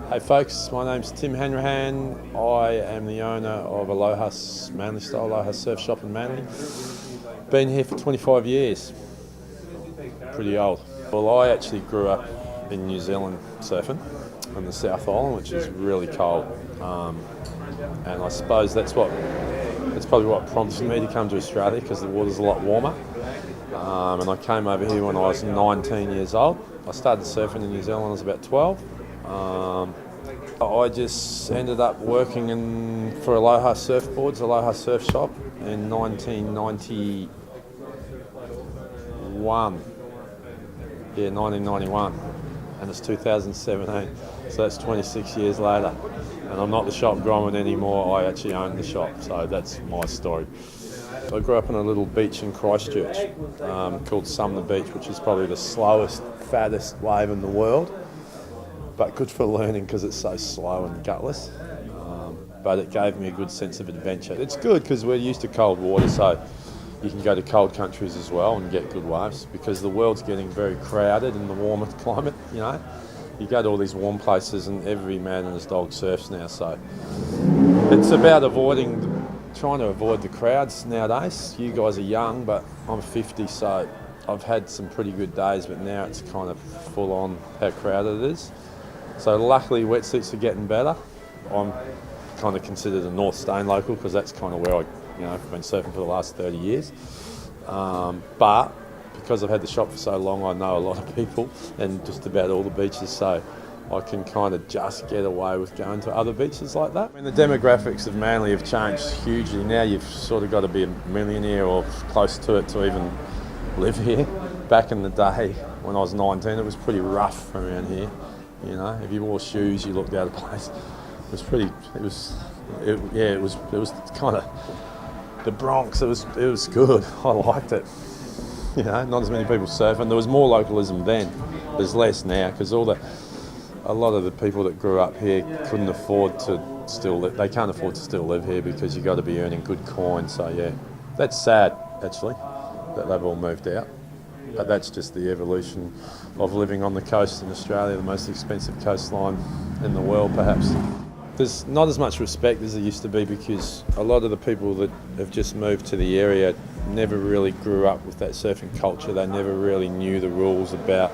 Hey folks, my name's Tim Hanrahan. I am the owner of Aloha Manly Style Aloha Surf Shop in Manly. Been here for 25 years. Pretty old. Well, I actually grew up in New Zealand surfing on the South Island, which is really cold. And I suppose that's probably what prompted me to come to Australia, because the water's a lot warmer. And I came over here when I was 19 years old. I started surfing in New Zealand when I was about 12. I just ended up working for Aloha Surfboards, Aloha Surf Shop in 1991. Yeah, 1991. And it's 2017. So that's 26 years later. And I'm not the shop grommet anymore, I actually own the shop. So that's my story. I grew up on a little beach in Christchurch called Sumner Beach, which is probably the slowest, fattest wave in the world. But good for learning because it's so slow and gutless. But it gave me a good sense of adventure. It's good because we're used to cold water, so you can go to cold countries as well and get good waves, because the world's getting very crowded in the warmer climate, you know. You go to all these warm places and every man and his dog surfs now, so it's about trying to avoid the crowds nowadays. You guys are young, but I'm 50, so I've had some pretty good days, but now it's kind of full on how crowded it is. So luckily wetsuits are getting better. I'm kind of considered a North Stone local because that's kind of where I've been surfing for the last 30 years. But because I've had the shop for so long, I know a lot of people and just about all the beaches, so I can kind of just get away with going to other beaches like that. I mean, the demographics of Manly have changed hugely. Now you've sort of got to be a millionaire or close to it to even live here. Back in the day when I was 19, it was pretty rough around here. You know, if you wore shoes, you looked out of place. It was kind of the Bronx. It was good. I liked it. You know, not as many people surfing. There was more localism then. There's less now because a lot of the people that grew up here couldn't afford to they can't afford to still live here because you got to be earning good coin. So yeah, that's sad actually that they've all moved out. But that's just the evolution of living on the coast in Australia, the most expensive coastline in the world perhaps. There's not as much respect as there used to be because a lot of the people that have just moved to the area never really grew up with that surfing culture. They never really knew the rules about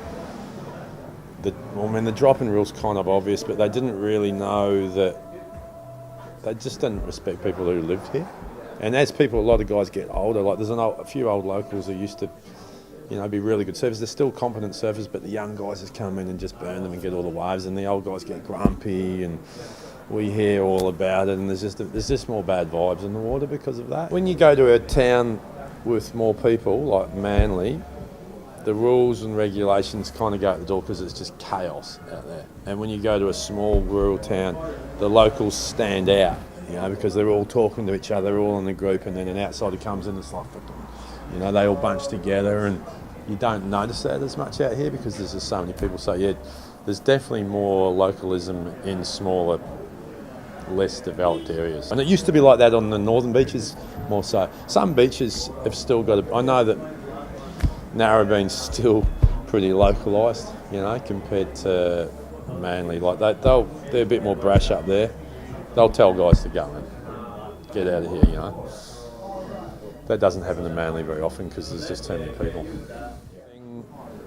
the dropping rule's kind of obvious, but they didn't really know that they just didn't respect people who lived here. And as a lot of guys get older, like there's a few old locals who used to be really good surfers. They're still competent surfers, but the young guys just come in and just burn them and get all the waves, and the old guys get grumpy, and we hear all about it, and there's just more bad vibes in the water because of that. When you go to a town with more people, like Manly, the rules and regulations kind of go out the door because it's just chaos out there. And when you go to a small rural town, the locals stand out, because they're all talking to each other, they're all in a group, and then an outsider comes in, it's like, they all bunch together, and you don't notice that as much out here because there's just so many people. So yeah, there's definitely more localism in smaller, less developed areas. And it used to be like that on the northern beaches more so. Some beaches have still got I know that Narrabeen's still pretty localised, compared to Manly. Like they're a bit more brash up there. They'll tell guys to go and get out of here, That doesn't happen in Manly very often because there's just too many people.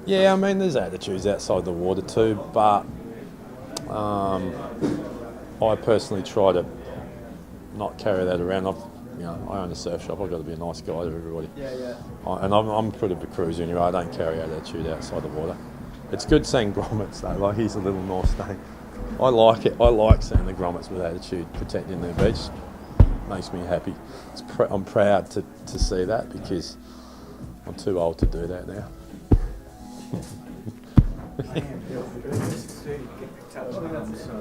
Yeah, I mean, there's attitudes outside the water too, but I personally try to not carry that around. I own a surf shop. I've got to be a nice guy to everybody. And I'm pretty of a cruiser anyway. I don't carry attitude outside the water. It's good seeing grommets though. Like here's a little North Stone. I like it. I like seeing the grommets with attitude protecting their beach. Makes me happy. I'm proud to see that because I'm too old to do that now.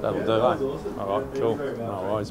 That'll do, eh? All right, cool. No worries.